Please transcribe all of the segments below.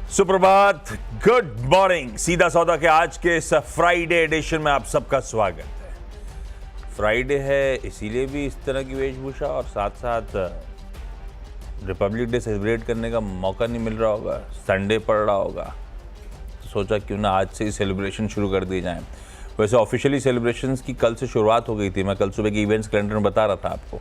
सुप्रभात, good morning. सीधा सौदा के आज के इस फ्राइडे एडिशन में आप सबका स्वागत है। फ्राइडे है इसीलिए भी इस तरह की वेशभूषा और साथ साथ रिपब्लिक डे सेलिब्रेट करने का मौका नहीं मिल रहा होगा, संडे पड़ रहा होगा, तो सोचा क्यों ना आज से ही सेलिब्रेशन शुरू कर दी जाए। वैसे ऑफिशियली सेलिब्रेशंस की कल से शुरुआत हो गई थी, मैं कल सुबह की इवेंट्स कैलेंडर में बता रहा था आपको।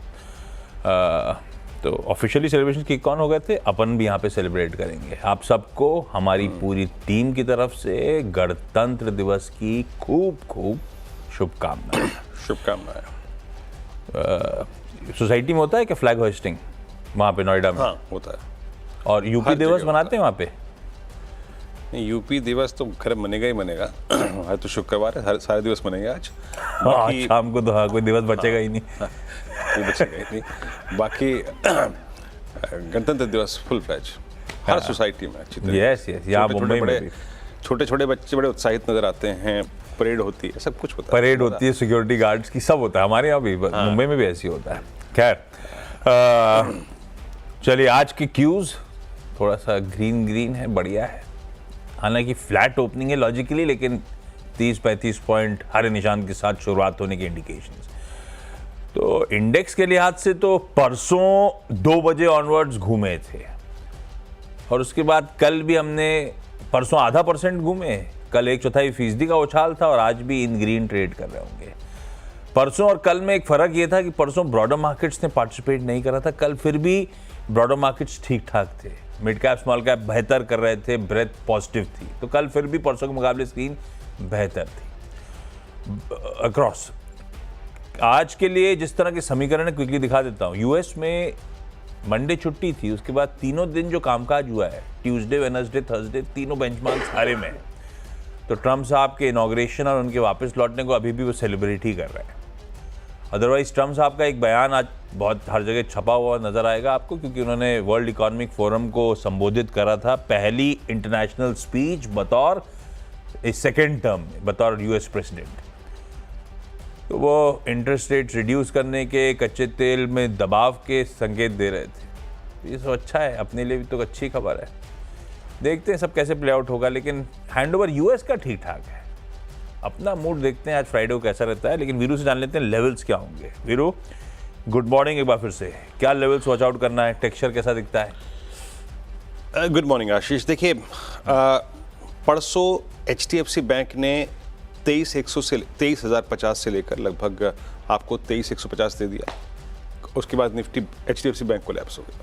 तो ऑफिशियली सेलिब्रेशन की कौन हो गए थे, अपन भी यहाँ पे सेलिब्रेट करेंगे। आप सबको हमारी पूरी टीम की तरफ से गणतंत्र दिवस की खूब खूब शुभकामनाएं। सोसाइटी में होता है क्या फ्लैग होइस्टिंग वहाँ पे नोएडा में? हाँ, होता है। और यूपी दिवस मनाते हैं वहाँ पे? यूपी दिवस तो खैर मनेगा ही मनेगा। आज तो शुक्रवार है, सारे दिवस मनेंगे आज। आज शाम को तो हाँ, कोई दिवस बचेगा ही नहीं। कोई बचेगा ही नहीं। बाकी गणतंत्र दिवस फुल फ्लैज हर सोसाइटी में अच्छी तरह। यस यस, यहाँ मुंबई में भी छोटे छोटे बच्चे बड़े उत्साहित नजर आते हैं। परेड होती है, सब कुछ होता है। परेड होती है, सिक्योरिटी गार्ड्स की सब होता है। हमारे यहाँ भी मुंबई में भी ऐसी होता है। खैर चलिए, आज की क्यूज थोड़ा सा ग्रीन ग्रीन है, बढ़िया है। हालांकि फ्लैट ओपनिंग है लॉजिकली, लेकिन 30-35 पॉइंट हरे निशान के साथ शुरुआत होने की इंडिकेशंस। तो इंडेक्स के लिहाज से तो परसों 2 बजे ऑनवर्ड्स घूमे थे और उसके बाद कल भी हमने परसों 0.5% घूमे, कल 1/4% का उछाल था और आज भी इन ग्रीन ट्रेड कर रहे होंगे। परसों और कल में एक फर्क ये था कि परसों ब्रॉडर मार्केट्स ने पार्टिसिपेट नहीं करा था, कल फिर भी ब्रॉडर मार्केट्स ठीक ठाक थे। मिड कैप स्मॉल कैप बेहतर कर रहे थे, ब्रेथ पॉजिटिव थी, तो कल फिर भी परसों के मुकाबले स्क्रीन बेहतर थी अक्रॉस। आज के लिए जिस तरह के समीकरण है क्विकली दिखा देता हूँ। यूएस में मंडे छुट्टी थी, उसके बाद तीनों दिन जो कामकाज हुआ है, ट्यूसडे, वेडनेसडे, थर्सडे, तीनों बेंचमार्क्स हरे में। तो ट्रम्प साहब के इनॉग्रेशन और उनके वापस लौटने को अभी भी वो सेलिब्रेट ही कर रहे हैं। अदरवाइज ट्रम्प साहब का एक बयान आज बहुत हर जगह छपा हुआ नजर आएगा आपको, क्योंकि उन्होंने वर्ल्ड इकोनॉमिक फोरम को संबोधित करा था, पहली इंटरनेशनल स्पीच बतौर सेकेंड टर्म में, बतौर यूएस प्रेसिडेंट। तो वो इंटरेस्ट रेट रिड्यूस करने के, कच्चे तेल में दबाव के संकेत दे रहे थे। ये सब अच्छा है, अपने लिए भी तो अच्छी खबर है। देखते हैं सब कैसे प्ले आउट होगा, लेकिन हैंडओवर यूएस का ठीक ठाक है। अपना मूड देखते हैं आज फ्राइडे को कैसा रहता है, लेकिन वीरू से जान लेते हैं लेवल्स क्या होंगे। वीरू, गुड मॉर्निंग एक बार फिर से। क्या लेवल्स वॉच आउट करना है, टेक्सचर कैसा दिखता है? गुड मॉर्निंग आशीष। देखिए, परसों HDFC बैंक ने 23,050 से लेकर लगभग आपको 23,150 दे दिया। उसके बाद निफ्टी HDFC बैंक को लैप्स हो गया।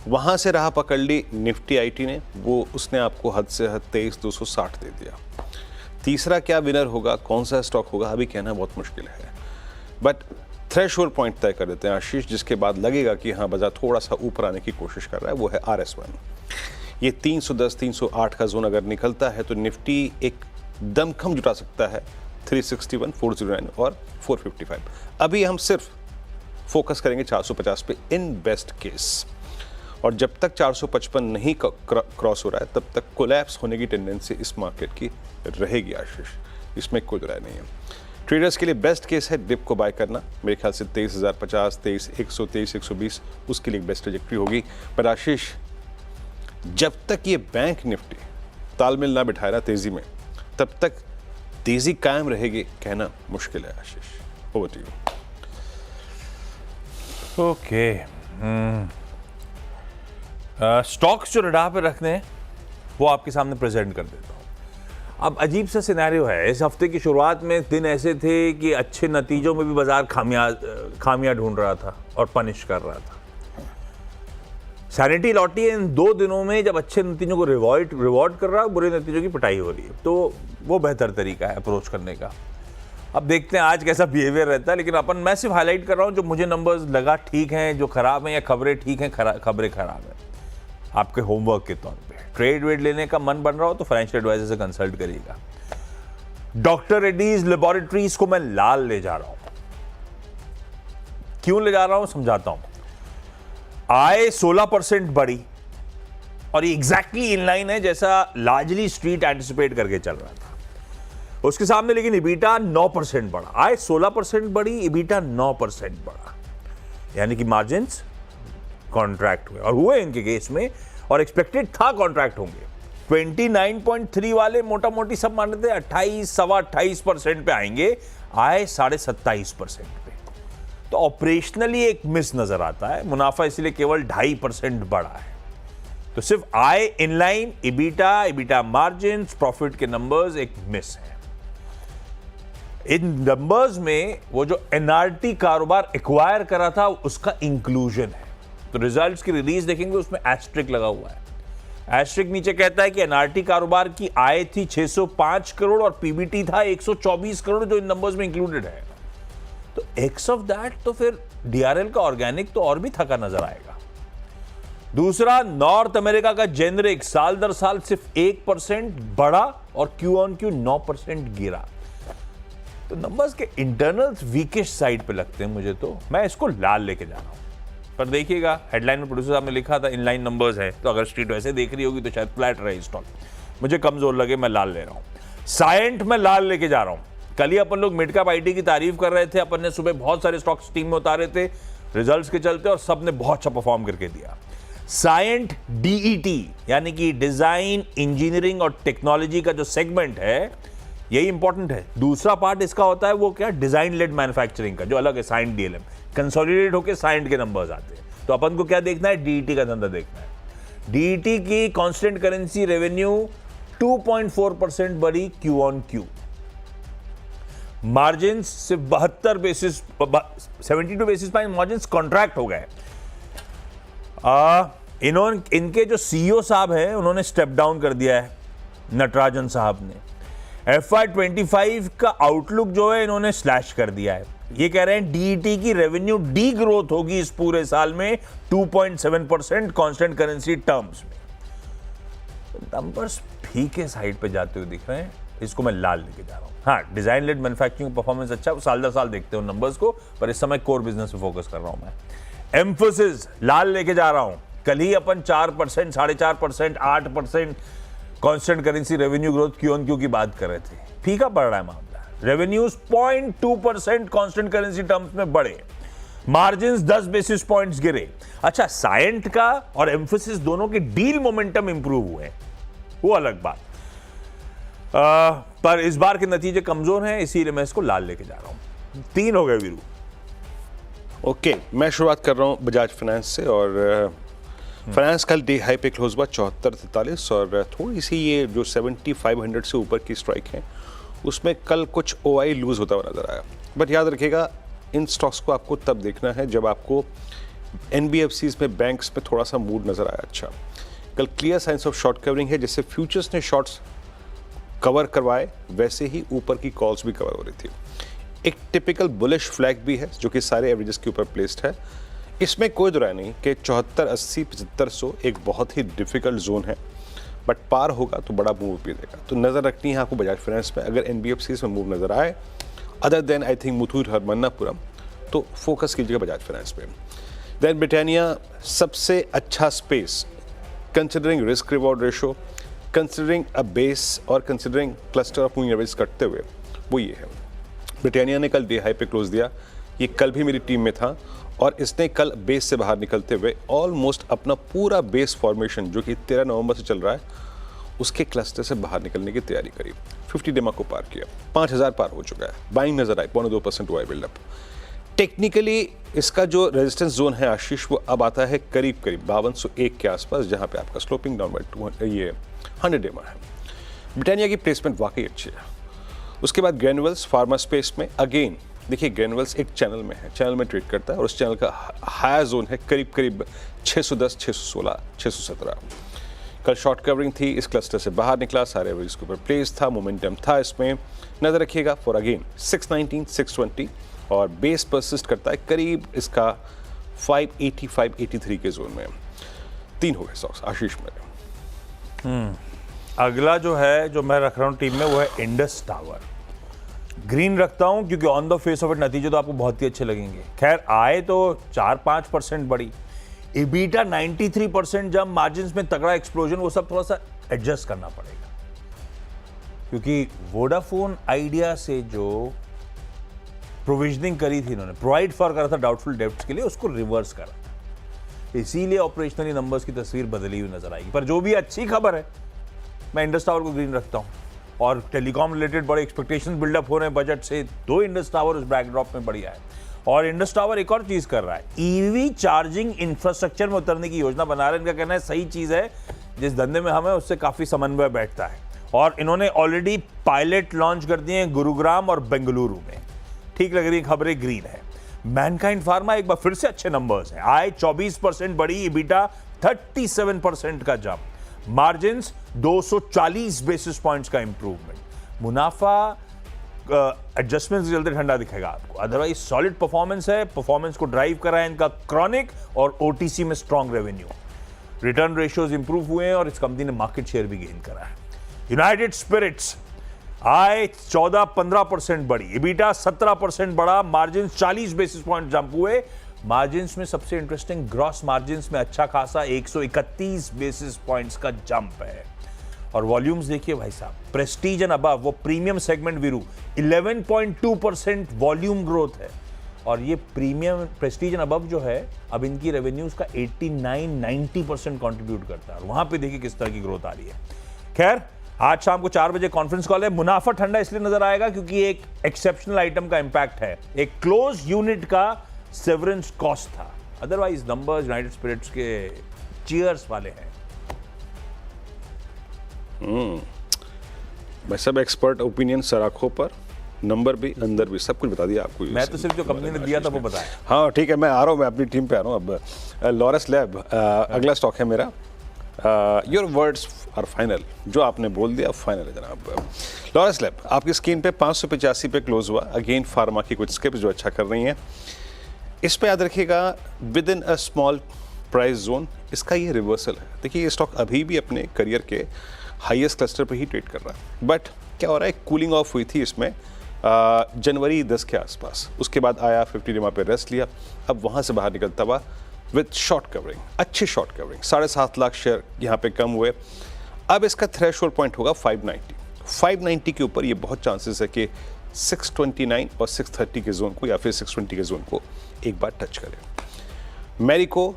वहाँ से राह पकड़ ली निफ्टी IT ने, वो उसने आपको हद से हद 23,260 दे दिया। तीसरा क्या विनर होगा, कौन सा स्टॉक होगा, अभी कहना बहुत मुश्किल है। बट थ्रेशोल्ड पॉइंट तय कर देते हैं आशीष, जिसके बाद लगेगा कि हाँ बाजार थोड़ा सा ऊपर आने की कोशिश कर रहा है, वो है RS1। ये 310-308 का जोन अगर निकलता है तो निफ्टी एक दमखम जुटा सकता है 361, 409 और 455। अभी हम सिर्फ फोकस करेंगे 450 पे इन बेस्ट केस, और जब तक 455 नहीं क्रॉस हो रहा है तब तक कोलैप्स होने की टेंडेंसी इस मार्केट की रहेगी आशीष, इसमें कोई राय नहीं है। ट्रेडर्स के लिए बेस्ट केस है डिप को बाय करना, मेरे ख्याल से 23,050, 23,100, 23,120 उसके लिए बेस्ट ट्रैजेक्टरी होगी। पर आशीष, जब तक ये बैंक निफ्टी तालमेल ना बिठाए ना तेजी में, तब तक तेजी कायम रहेगी कहना मुश्किल है Ashish. Over to you. Okay, stocks जो रडार पे रखने हैं वो आपके सामने प्रेजेंट कर देता हूँ। अब अजीब सा सिनेरियो है, इस हफ्ते की शुरुआत में दिन ऐसे थे कि अच्छे नतीजों में भी बाजार खामियां ढूंढ रहा था और पनिश कर रहा था। सैनिटी लौटी है इन 2 दिनों में, जब अच्छे नतीजों को रिवॉर्ड कर रहा है, बुरे नतीजों की पिटाई हो रही है। तो वो बेहतर तरीका है अप्रोच करने का। अब देखते हैं आज कैसा बिहेवियर रहता है, लेकिन मैं सिर्फ हाईलाइट कर रहा हूँ जो मुझे नंबर्स लगा ठीक हैं, जो खराब हैं, या खबरें ठीक हैं, खबरें खराब हैं, आपके होमवर्क के तौर पे। ट्रेड वेड लेने का मन बन रहा हो तो फाइनेंशियल एडवाइजर से कंसल्ट करिएगा। डॉक्टर रेड्डीज लेबोरेटरीज को मैं लाल ले जा रहा हूं। क्यों ले जा रहा हूं समझाता हूं। आय 16% बढ़ी और ये एग्जैक्टली इनलाइन है जैसा लार्जली स्ट्रीट एंटिसिपेट करके चल रहा था। उसके सामने लेकिन इबीटा 9% बढ़ा। आय 16% बढ़ी, इबीटा 9% बढ़ा, यानी कि मार्जिन्स कॉन्ट्रैक्ट हुए, और हुए इनके केस में, और एक्सपेक्टेड था कॉन्ट्रैक्ट होंगे। 29.3 वाले मोटा मोटी सब मान रहे थे 28-28.25% पे आएंगे, आए 27.5% पे। तो ऑपरेशनली एक मिस नजर आता है, मुनाफा इसलिए केवल 2.5% बढ़ा है। तो सिर्फ आय इनलाइन, इबिटा मार्जिन, प्रॉफिट के नंबर्स एक मिस है। इन नंबर्स में वो जो एनआरटी कारोबार एक्वायर करा था उसका इंक्लूजन है। तो रिजल्ट्स की रिलीज देखेंगे, उसमें एस्ट्रिक लगा हुआ है। एस्ट्रिक नीचे कहता है कि एनआरटी कारोबार की आय थी 605 करोड़ और पीबीटी था 124 करोड़, जो इन नंबर्स में इंक्लूडेड है। तो एक्स ऑफ दैट तो फिर डीआरएल का ऑर्गेनिक तो और भी थका नजर आएगा। दूसरा, नॉर्थ अमेरिका का जेनरिक साल दर साल सिर्फ 1% बढ़ा और क्यू ऑन क्यू 9% गिरा। तो नंबर्स के इंटरनल्स वीकेस्ट साइड पे लगते हैं मुझे, तो मैं इसको लाल लेके जा रहा हूं। पर देखिएगा हेडलाइन में प्रोड्यूसर साहब ने लिखा था इनलाइन नंबर्स है, तो अगर स्ट्रीट वैसे देख रही होगी तो शायद फ्लैट रहे स्टॉक। मुझे कमजोर लगे, मैं लाल ले रहा हूं। साइंट में लाल लेके जा रहा हूं। कल ही अपन लोग मिड कैप आईटी की तारीफ कर रहे थे, अपन ने सुबह बहुत सारे स्टॉक्स टीम में उतारे थे रिजल्ट्स के चलते, और सबने बहुत अच्छा परफॉर्म करके दिया। साइंट डीईटी यानी कि डिजाइन, इंजीनियरिंग और टेक्नोलॉजी का जो सेगमेंट है, यही इंपॉर्टेंट है। दूसरा पार्ट इसका होता है वो क्या, डिजाइन लेड मैन्युफैक्चरिंग का, जो अलग है साइंट डीएलएम। कंसोलिडेट होकर साइंट के नंबर्स आते हैं, तो अपन को क्या देखना है, डीईटी का धंधा देखना है। डीईटी की कांस्टेंट करेंसी रेवेन्यू 2.4% बढ़ी क्यू ऑन क्यू। मार्जिन सिर्फ 72 basis 72 basis point margin contract हो गए। इनके जो सीईओ साहब हैं उन्होंने स्टेप डाउन कर दिया है, नटराजन साहब ने। FY25 का आउटलुक जो है इन्होंने स्लैश कर दिया है। ये कह रहे हैं डीईटी की रेवेन्यू डी ग्रोथ होगी इस पूरे साल में 2.7% कांस्टेंट करेंसी टर्म्स में। नंबर्स फीके साइड पे जाते हुए दिख रहे हैं, इसको मैं लाल लेके जा रहा हूं। हाँ, डिजाइन लेड मैन्युफैक्चरिंग परफॉर्मेंस अच्छा, साल दर साल देखते हो नंबर्स को, पर इस समय कोर बिजनेस पे फोकस कर रहा हूं मैं। एम्फोसिस लाल लेके जा रहा हूं। कल ही अपन 4%, 4.5%, 8% constant currency revenue growth Q on Q की बात कर रहे थे। फीका पड़ रहा है मामला। रेवेन्यूज 0.2% कांस्टेंट करेंसी टर्म्स में बढ़े, मार्जिन्स 10 बेसिस पॉइंट्स गिरे। अच्छा, साइंट का और एम्फोसिस दोनों के डील मोमेंटम इंप्रूव हुए, वो अलग बात। पर इस बार के नतीजे कमजोर हैं, इसीलिए मैं इसको लाल लेके जा रहा हूं। 3 हो गए वीरू। ओके, मैं शुरुआत कर रहा हूं बजाज फाइनेंस से, और फाइनेंस कल डे हाई पे क्लोज हुआ 74.43, और थोड़ी सी ये जो 7500 से ऊपर की स्ट्राइक है उसमें कल कुछ ओआई लूज होता हुआ नजर आया। बट याद रखिएगा, इन स्टॉक्स को आपको तब देखना है जब आपको एनबीएफसीज में, बैंक्स में थोड़ा सा मूड नजर आया अच्छा। कल clear signs of short covering है, जिससे फ्यूचर्स ने शॉर्ट्स कवर करवाए, वैसे ही ऊपर की कॉल्स भी कवर हो रही थी। एक टिपिकल बुलिश फ्लैग भी है जो कि सारे एवरेजेस के ऊपर प्लेस्ड है। इसमें कोई दुराय नहीं कि 74, 80, 7500 एक बहुत ही डिफिकल्ट जोन है, बट पार होगा तो बड़ा मूव भी देगा। तो नज़र रखनी है आपको बजाज फाइनेंस में। अगर एनबीएफसीज में मूव नज़र आए, other than I think Muthoot और मन्नापुरम, तो फोकस कीजिएगा बजाज फाइनेंस पे। देन ब्रिटानिया सबसे अच्छा space, considering risk reward ratio, considering a base और considering cluster of moving average करते हुए, वो ये है। ब्रिटानिया ने कल डे हाई पे क्लोज दिया, ये कल भी मेरी टीम में था, और इसने कल बेस से बाहर निकलते हुए ऑलमोस्ट अपना पूरा बेस फॉर्मेशन जो कि 13 नवंबर से चल रहा है, उसके क्लस्टर से बाहर निकलने की तैयारी करी। 50 डेमा को पार किया, 5000 पार हो चुका है, बाइंग नजर आई, 0.2% हुआ है बिल्डअप। टेक्निकली इसका जो रेजिस्टेंस जोन है आशीष, वो अब आता है करीब करीब 5201 के आसपास, जहां पे आपका स्लोपिंग डाउनवर्ड ये 100 डेमा है। ब्रिटानिया की प्लेसमेंट वाकई अच्छी है। उसके बाद ग्रेनुअल्स फार्मा स्पेस में, अगेन देखिए ग्रेनुअल्स एक चैनल में है, चैनल में ट्रेड करता है, और उस चैनल का हायर जोन है करीब करीब 610, 616, 617। कल शॉर्ट कवरिंग थी, इस क्लस्टर से बाहर निकला, सारे एवरेज के ऊपर प्लेस था, मोमेंटम था इसमें। नजर रखिएगा फॉर अगेन 619, 620, और बेस परसिस्ट करता है करीब इसका 580, 583 के जोन में। 3 हो गए स्टॉक्स आशीष में। अगला जो है, जो मैं रख रहा हूं टीम में, वो है इंडस टावर। ग्रीन रखता हूं क्योंकि on the face of it नतीजे तो आपको बहुत ही अच्छे लगेंगे। खैर, आए तो 4-5% बढ़ी, इबीटा 93% जब मार्जिन्स में तगड़ा एक्सप्लोजन, वो सब थोड़ा सा एडजस्ट करना पड़ेगा, क्योंकि वोडाफोन आइडिया से जो प्रोविजनिंग करी थी इन्होंने, प्रोवाइड फॉर करा था डाउटफुल डेब्ट्स के लिए, उसको रिवर्स करा, इसीलिए ऑपरेशनली नंबर्स की तस्वीर बदली हुई नजर आएगी। पर जो भी अच्छी खबर है मैं इंडस टावर को ग्रीन रखता हूँ। और टेलीकॉम रिलेटेड बड़े एक्सपेक्टेशंस बिल्डअप हो रहे हैं बजट से, तो इंडस टावर उस बैकड्रॉप में बढ़िया है। और इंडस टावर एक और चीज कर रहा है, ईवी चार्जिंग इंफ्रास्ट्रक्चर में उतरने की योजना बना रहे हैं। इनका कहना है सही चीज है, जिस धंधे में हम है उससे काफी समन्वय बैठता है। और इन्होंने ऑलरेडी पायलट लॉन्च कर दिए हैं गुरुग्राम और बेंगलुरु में। ठीक लग रही है खबरें, ग्रीन है। मैनकाइंड फार्मा एक बार फिर से अच्छे नंबर्स हैं, आय 24% बढ़ी, EBITDA 37% का जंप, मार्जिन्स 240 बेसिस पॉइंट्स का इंप्रूवमेंट। मुनाफा एडजस्टमेंट के चलते ठंडा दिखेगा आपको, अदरवाइज सॉलिड परफॉर्मेंस है। परफॉर्मेंस को ड्राइव करा है इनका क्रॉनिक और OTC में strong revenue, return ratios improve हुए हैं और इस कंपनी ने मार्केट शेयर भी गेन करा है। यूनाइटेड स्पिरिट्स आय 14-15% बढ़ी, EBITDA 17% बढ़ा, मार्जिन 40 बेसिस पॉइंट जंप हुए। मार्जिन्स में सबसे इंटरेस्टिंग ग्रॉस मार्जिन्स में अच्छा खासा 131 बेसिस पॉइंट्स का जंप है। और वॉल्यूम्स देखिए भाई साहब, प्रेस्टीज एंड अबव, वो premium segment Veeru 11.2% volume growth है। और ये प्रीमियम प्रेस्टीज एंड अबव जो है, अब इनकी रेवेन्यूज का 89-90% कंट्रीब्यूट करता है। और वहां पे देखिए किस तरह की ग्रोथ आ रही है। खैर, आज शाम को 4 बजे कॉन्फ्रेंस कॉल है। मुनाफा ठंडा इसलिए नजर आएगा क्योंकि एक एक्सेप्शनल आइटम का इंपैक्ट है, एक क्लोज यूनिट का सेवरेंस कॉस्ट था। अदरवाइज नंबर्स यूनाइटेड स्पिरिट्स के चीयर्स वाले हैं। मैं सब एक्सपर्ट ओपिनियन सर आंखों पर, नंबर भी, अंदर भी, सब कुछ बता दिया आपको। मैं तो सिर्फ जो कंपनी ने दिया था वो बताया। हाँ ठीक है, मैं आ रहा हूँ, मैं अपनी टीम पे आ रहा हूँ अब। लॉरस लैब अगला स्टॉक है मेरा। योर वर्ड्स आर फाइनल, जो आपने बोल दिया फाइनल है जनाब। लॉरस लैब आपकी स्क्रीन पे 585 पे क्लोज हुआ। अगेन फार्मा की कुछ स्किप्स जो अच्छा कर रही हैं, इस पे याद रखिएगा with in a small price zone इसका ये रिवर्सल है। देखिए ये स्टॉक अभी भी अपने करियर के हाईएस्ट क्लस्टर पे ही ट्रेड कर रहा है, बट क्या हो रहा है, कूलिंग ऑफ हुई थी इसमें जनवरी 10 के आसपास, उसके बाद आया 50 DMA पे रेस्ट लिया, अब वहाँ से बाहर निकलता हुआ विथ शॉर्ट कवरिंग, अच्छी शॉर्ट कवरिंग, 7.5 लाख शेयर यहाँ पे कम हुए। अब इसका थ्रेशोल्ड पॉइंट होगा 590 के ऊपर ये बहुत चांसेस है कि 629 और 630 के जोन को या फिर 620 के जोन को एक बार टच करें। मैरिको,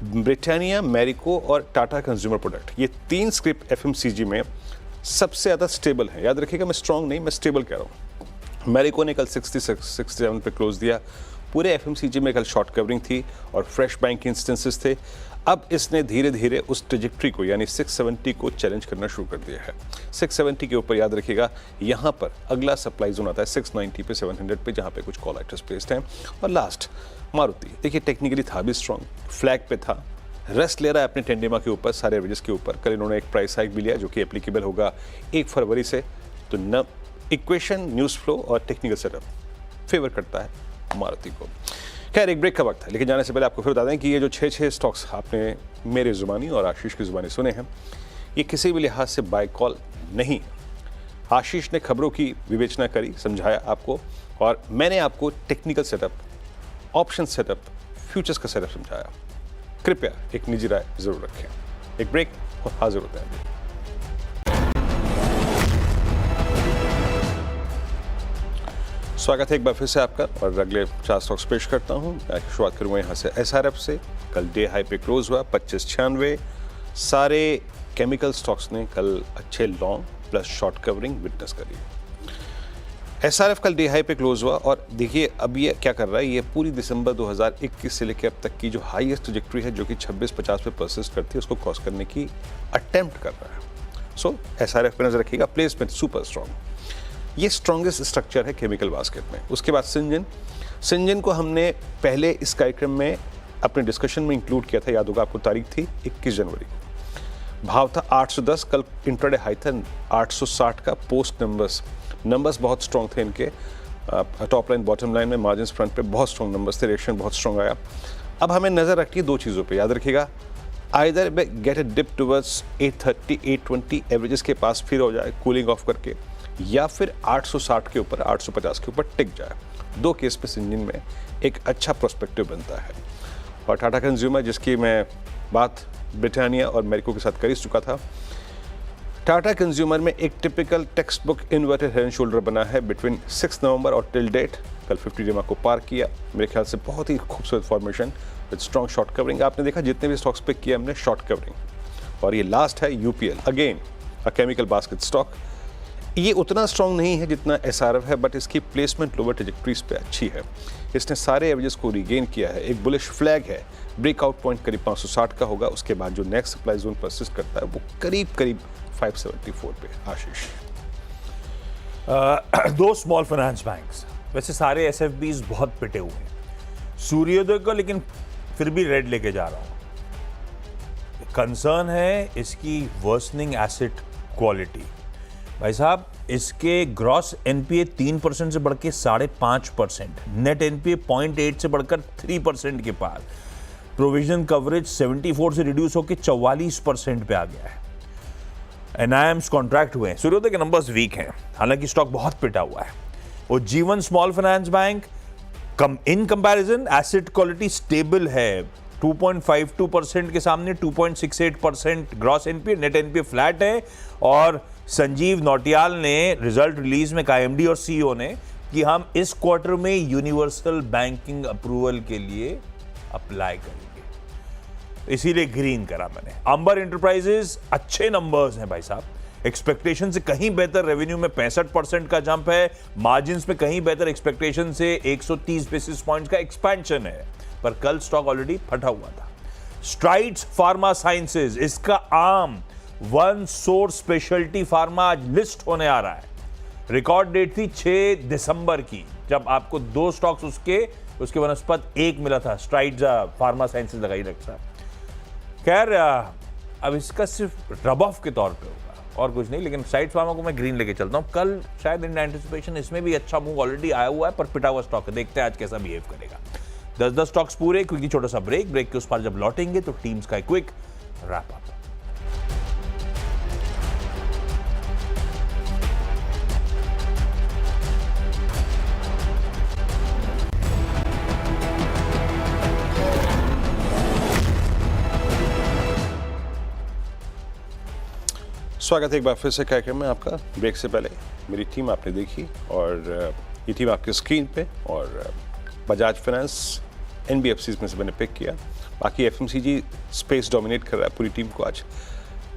ब्रिटानिया, मैरिको और टाटा कंज्यूमर प्रोडक्ट, ये 3 स्क्रिप FMCG में सबसे ज़्यादा स्टेबल है। याद रखिएगा, मैं स्ट्रॉन्ग नहीं, मैं स्टेबल कह रहा हूँ। मैरिको ने कल 67 पे क्लोज दिया। पूरे FMCG में कल शॉर्ट कवरिंग थी और फ्रेश बैंक इंस्टेंसेस थे। अब इसने धीरे धीरे उस ट्रेजेक्ट्री को यानी 670 को चैलेंज करना शुरू कर दिया है। 670 के ऊपर याद रखिएगा, यहाँ पर अगला सप्लाई जोन आता है 690 पे, 700 पे, जहाँ पे कुछ कॉल आइटर्स प्लेस्ड हैं। और लास्ट मारुति, देखिए टेक्निकली था भी स्ट्रॉन्ग, फ्लैग पे था, रेस्ट ले रहा है अपने 10 DMA के ऊपर, सारे एवरेजेस के ऊपर। कल इन्होंने एक प्राइस हाइक भी लिया जो कि एप्लीकेबल होगा 1 फरवरी से। तो न इक्वेशन, न्यूज़ फ्लो और टेक्निकल सेटअप फेवर करता है मारुति को। खैर, एक ब्रेक का वक्त है, लेकिन जाने से पहले आपको फिर बता दें कि ये जो 6 स्टॉक्स आपने मेरे ज़ुबानी और आशीष की ज़ुबानी सुने हैं, ये किसी भी लिहाज से बाय कॉल नहीं। आशीष ने खबरों की विवेचना करी, समझाया आपको, और मैंने आपको technical setup, option setup, futures का सेटअप समझाया। कृपया एक निजी राय जरूर रखें। एक ब्रेक और हाजिर होते हैं। स्वागत है एक बार फिर से आपका, और अगले 4 स्टॉक्स पेश करता हूं। शुरुआत करूंगा यहाँ से SRF से। कल डे हाई पे क्लोज हुआ 2596। सारे केमिकल स्टॉक्स ने कल अच्छे long plus short covering witness करी। SRF कल डे हाई पे क्लोज हुआ, और देखिए अब ये क्या कर रहा है, ये पूरी दिसंबर 2021 से लेकर अब तक की जो हाईएस्ट ट्रैजेक्टरी है, जो कि 2650 पे परसिस्ट करती है, उसको क्रॉस करने की अटेम्प्ट कर रहा है। सो SRF पे नजर रखिएगा। प्लेसमेंट सुपर स्ट्रॉन्ग, ये स्ट्रॉन्गेस्ट स्ट्रक्चर है केमिकल बास्केट में। उसके बाद सिंजन को हमने पहले इस कार्यक्रम में अपने डिस्कशन में इंक्लूड किया था, याद होगा आपको, तारीख थी 21 जनवरी को। भाव था 810, कल इंट्राडे हाई था 860 का। पोस्ट नंबर्स बहुत स्ट्रॉन्ग थे इनके, टॉप लाइन बॉटम लाइन में, मार्जिन फ्रंट पे बहुत स्ट्रॉन्ग नंबर्स थे, रिएक्शन बहुत स्ट्रॉन्ग आया। अब हमें नज़र रखनी है 2 चीज़ों पे, याद रखिएगा। Either get a dip towards 830 820 averages के पास फिर हो जाए कूलिंग ऑफ करके, या फिर 860 के ऊपर 850 के ऊपर टिक जाए। 2 केस पे सिंजन में एक अच्छा प्रोस्पेक्टिव बनता है। और टाटा कंज्यूमर, जिसकी मैं बात ब्रिटानिया और मैरिको के साथ कर ही चुका था, टाटा कंज्यूमर में एक typical text book inverted head and shoulder बना है बिटवीन 6 नवंबर और टिल डेट। कल 50 DMA को पार किया, मेरे ख्याल से बहुत ही खूबसूरत formation with strong short covering. आपने देखा जितने भी स्टॉक्स पे किया हमने शॉर्ट कवरिंग। और ये लास्ट है UPL, again chemical basket stock, ये उतना स्ट्रॉन्ग नहीं है जितना SRF है, बट इसकी प्लेसमेंट लोअर ट्रेजेक्टरीज पे अच्छी है। इसने सारे एवरेजेस को रिगेन किया है, एक बुलिश फ्लैग है, ब्रेकआउट पॉइंट करीब 560 का होगा, उसके बाद जो नेक्स्ट सप्लाई जोन परसिस्ट करता है वो करीब 574 पे। आशीष, दो स्मॉल फाइनेंस बैंक्स, वैसे सारे SFBs बहुत पिटे हुए हैं, सूर्योदय को लेकिन फिर भी रेड लेके जा रहा हूं। कंसर्न है इसकी वर्सनिंग एसेट क्वालिटी। भाई साहब, इसके ग्रॉस NPA 3% से बढ़ के 5.5%, नेट NPA 0.8 से बढ़कर 3% के पार, प्रोविजन कवरेज 74 से रिड्यूस होकर 44% पे आ गया है। NIMs कॉन्ट्रैक्ट हुए हैं। सूर्योदय के नंबर्स वीक हैं, हालांकि स्टॉक बहुत पिटा हुआ है। और जीवन small finance bank in comparison asset quality stable है, 2.52% के सामने 2.68% gross NPA, net NPA flat है। और संजीव नौटियाल ने रिजल्ट रिलीज में कहा, MD और CEO ने, कि हम इस क्वार्टर में यूनिवर्सल बैंकिंग अप्रूवल के लिए अप्लाई करेंगे, इसीलिए ग्रीन करा मैंने। अंबर एंटरप्राइजेस अच्छे नंबर्स हैं भाई साहब, एक्सपेक्टेशन से कहीं बेहतर, रेवेन्यू में 65% का जंप है, मार्जिन्स में कहीं बेहतर, एक्सपेक्टेशन से 130 बेसिस पॉइंट्स का एक्सपेंशन है, पर कल स्टॉक ऑलरेडी फटा हुआ था। स्ट्राइड्स फार्मा साइंसेज, इसका arm one source speciality pharma आज लिस्ट होने आ रहा है। रिकॉर्ड डेट थी 6 दिसंबर की, जब आपको 2 स्टॉक्स उसके वनस्पत 1 मिला था। स्ट्राइड्स फार्मा साइंसेज लगाई रखा। खैर, अब इसका सिर्फ रब ऑफ के तौर पे होगा और कुछ नहीं, लेकिन स्ट्राइड्स फार्मा को मैं ग्रीन लेके चलता हूं। कल शायद इन एंटिसिपेशन इसमें भी अच्छा मूव ऑलरेडी आया हुआ है, पर पिटा हुआ स्टॉक है, देखते हैं आज कैसा बिहेव करेगा। 10 स्टॉक्स पूरे, क्योंकि छोटा सा ब्रेक के उस पार जब लौटेंगे तो टीम्स का क्विक रैप अप। स्वागत है एक बार फिर से कार्यक्रम में आपका। ब्रेक से पहले मेरी टीम आपने देखी, और ये टीम आपकी स्क्रीन पे, और बजाज फाइनेंस NBFCs में से मैंने पिक किया। बाकी FMCG स्पेस डोमिनेट कर रहा है पूरी टीम को आज।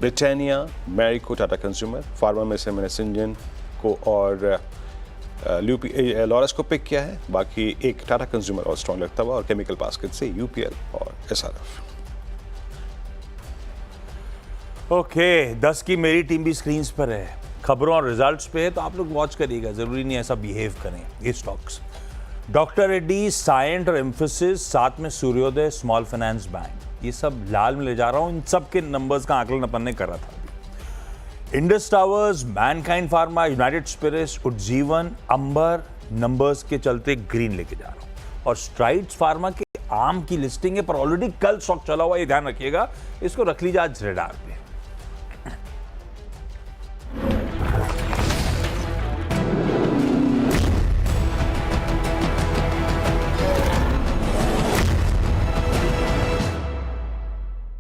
Britannia, Marico, Tata consumer, pharma में से मैंने सिंजन को और लॉरस को पिक किया है। बाकी एक टाटा कंज्यूमर और स्ट्रॉन्ग लगता हुआ, और केमिकल बास्केट से UPL और SRF। ओके, 10 की मेरी टीम भी स्क्रीन पर है, खबरों और रिजल्ट्स पे है, तो आप लोग वॉच करिएगा, जरूरी नहीं ऐसा बिहेव करें ये स्टॉक्स। डॉक्टर रेड्डी, साइंट और एम्फेसिस, साथ में सूर्योदय स्मॉल फाइनेंस बैंक, ये सब लाल में ले जा रहा हूं। इन सब के नंबर्स का आकलन अपन ने करा था। Indus Towers, Mankind Pharma, United Spirits, Ujjivan, Amber numbers के चलते ग्रीन लेके जा रहा हूं। और स्ट्राइड्स फार्मा के आर्म की लिस्टिंग है, पर ऑलरेडी कल स्टॉक चला हुआ, ये ध्यान रखिएगा, इसको रख लीजिए आज रेडार पे।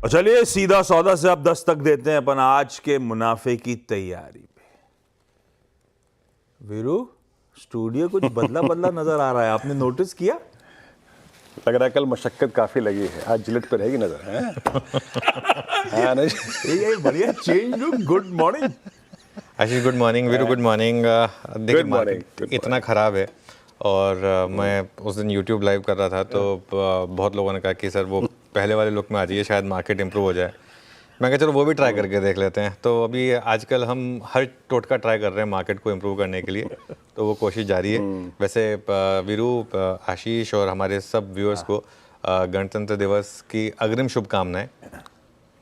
और चलिए सीधा सौदा से अब 10 तक देते हैं अपन आज के मुनाफे की तैयारी पे। वीरू, स्टूडियो कुछ बदला बदला नजर आ रहा है, आपने नोटिस किया? लग रहा है कल मशक्कत काफी लगी है, आज जिलेट पे रहेगी नजर है। ये बढ़िया change look. Good morning Ashish, good morning. Veeru, good morning. देखिए, मार्केट इतना ख़राब है, और मैं उस दिन YouTube लाइव कर रहा था, तो बहुत लोगों ने कहा कि सर वो पहले वाले लुक में आ जाइए, शायद मार्केट इंप्रूव हो जाए। मैं कहा चलो वो भी ट्राई करके देख लेते हैं। तो अभी आजकल हम हर टोटका ट्राई कर रहे हैं मार्केट को इम्प्रूव करने के लिए, तो वो कोशिश जारी है। वैसे वीरू, आशीष और हमारे सब व्यूअर्स को गणतंत्र दिवस की अग्रिम शुभकामनाएं।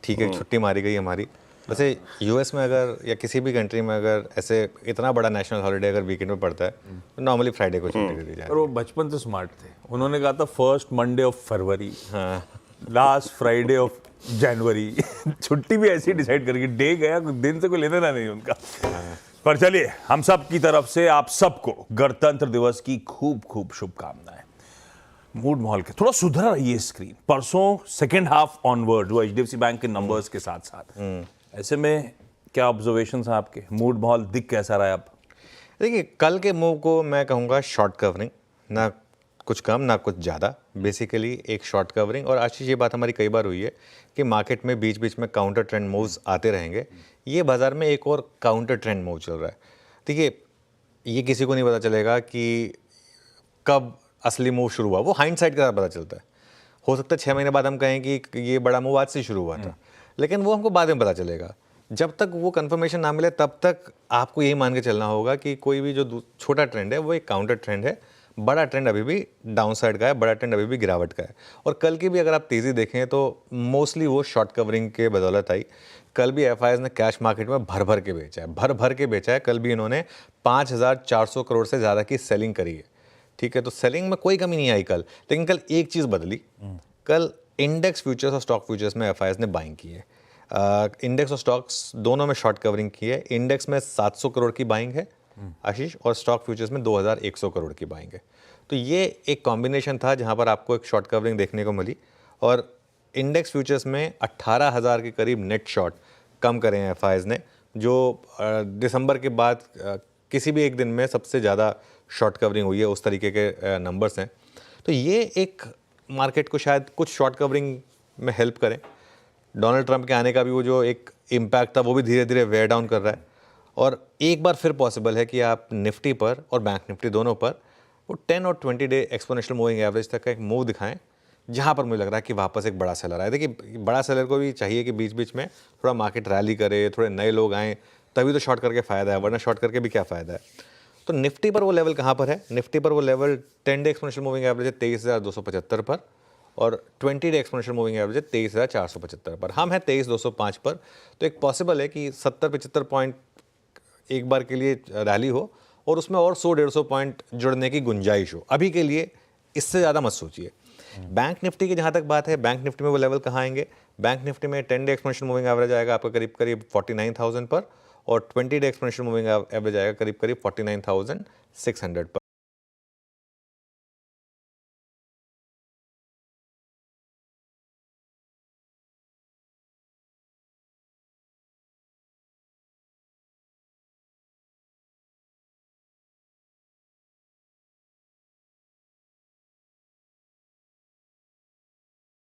ठीक है, छुट्टी मारी गई हमारी। वैसे US में अगर या किसी भी कंट्री में अगर ऐसे इतना बड़ा नेशनल हॉलिडे अगर वीकेंड में पड़ता है तो नॉर्मली फ्राइडे को छुट्टी दे दी जाती है। और वो बचपन से स्मार्ट थे, उन्होंने कहा था first Monday of February, last Friday of January. छुट्टी भी ऐसी डिसाइड करके, डे गया दिन से कोई लेने ना नहीं उनका। पर चलिए, हम सब की तरफ से आप सबको गणतंत्र दिवस की खूब खूब शुभकामनाएं। मूड माहौल के थोड़ा सुधरा रही है स्क्रीन, परसों सेकेंड हाफ ऑनवर्ड वो HDFC बैंक के नंबर्स के साथ साथ। ऐसे में क्या ऑब्जर्वेशंस हैं आपके? मूड माहौल दिख कैसा रहा है अब? देखिए, कल के मूव को मैं कहूँगा शॉर्ट कवरिंग, ना कुछ कम ना कुछ ज़्यादा, बेसिकली एक शॉर्ट कवरिंग। और आशीष, ये बात हमारी कई बार हुई है कि मार्केट में बीच बीच में काउंटर ट्रेंड मूव्स आते रहेंगे। ये बाज़ार में एक और काउंटर ट्रेंड मूव चल रहा है। देखिए, ये किसी को नहीं पता चलेगा कि कब असली मूव शुरू हुआ, वो हाइंडसाइट के साथ पता चलता है। हो सकता है 6 महीने बाद हम कहें कि ये बड़ा मूव आज से शुरू हुआ था, लेकिन वो हमको बाद में पता चलेगा। जब तक वो कंफर्मेशन ना मिले तब तक आपको यही मान के चलना होगा कि कोई भी जो छोटा ट्रेंड है वो एक काउंटर ट्रेंड है, बड़ा ट्रेंड अभी भी डाउन साइड का है, बड़ा ट्रेंड अभी भी गिरावट का है। और कल की भी अगर आप तेज़ी देखें तो मोस्टली वो शॉर्ट कवरिंग के बदौलत आई। कल भी एफआईआईज ने कैश मार्केट में भर भर के बेचा है, भर भर के बेचा है। कल भी इन्होंने 5,400 करोड़ से ज़्यादा की सेलिंग करी है, ठीक है। तो सेलिंग में कोई कमी नहीं आई कल, लेकिन कल एक चीज़ बदली। कल इंडेक्स फ्यूचर्स और स्टॉक फ्यूचर्स में एफआईआईज ने बाइंग की है। इंडेक्स और स्टॉक्स दोनों में शॉर्ट कवरिंग की है। इंडेक्स में 700 करोड़ की बाइंग है आशीष, और स्टॉक फ्यूचर्स में 2,100 करोड़ की बाइंग है। तो ये एक कॉम्बिनेशन था जहां पर आपको एक शॉर्ट कवरिंग देखने को मिली। और इंडेक्स फ्यूचर्स में 18,000 के करीब नेट शॉर्ट कम करे हैं एफआईआईज ने, जो दिसंबर के बाद किसी भी एक दिन में सबसे ज़्यादा शॉर्ट कवरिंग हुई है, उस तरीके के नंबर्स हैं। तो ये एक मार्केट को शायद कुछ शॉर्ट कवरिंग में हेल्प करें। डोनाल्ड ट्रंप के आने का भी वो जो एक इम्पैक्ट था वो भी धीरे धीरे वेयर डाउन कर रहा है। और एक बार फिर पॉसिबल है कि आप निफ्टी पर और बैंक निफ्टी दोनों पर वो 10 और 20 डे एक्सपोनेंशियल मूविंग एवरेज तक का एक मूव दिखाएं, जहां पर मुझे लग रहा है कि वापस एक बड़ा सेलर आए। देखिए, बड़ा सेलर को भी चाहिए कि बीच बीच में थोड़ा मार्केट रैली करे, थोड़े नए लोग आएँ, तभी तो शॉर्ट करके फ़ायदा है, वरना शॉर्ट करके भी क्या फ़ायदा है। तो निफ्टी पर वो लेवल कहाँ पर है? निफ्टी पर वो level 10 day exponential moving average है 23,275 पर, और 20 डे एक्सपोनेंशियल मूविंग एवरेज है 23,475 पर। हम हैं 23,205 पर। तो एक पॉसिबल है कि 70-75 पॉइंट एक बार के लिए रैली हो और उसमें और 100-150 पॉइंट जुड़ने की गुंजाइश हो। अभी के लिए इससे ज़्यादा मत सोचिए। बैंक निफ्टी की जहाँ तक बात है, बैंक निफ्टी में वो लेवल कहाँ आएंगे? बैंक निफ्टी में 10 डे एक्सपोनेंशियल मूविंग एवरेज आएगा आपका करीब करीब 49,000 पर, और 20 डे एक्सपोनेंशियल मूविंग एवरेज आएगा करीब करीब 49,600 पर।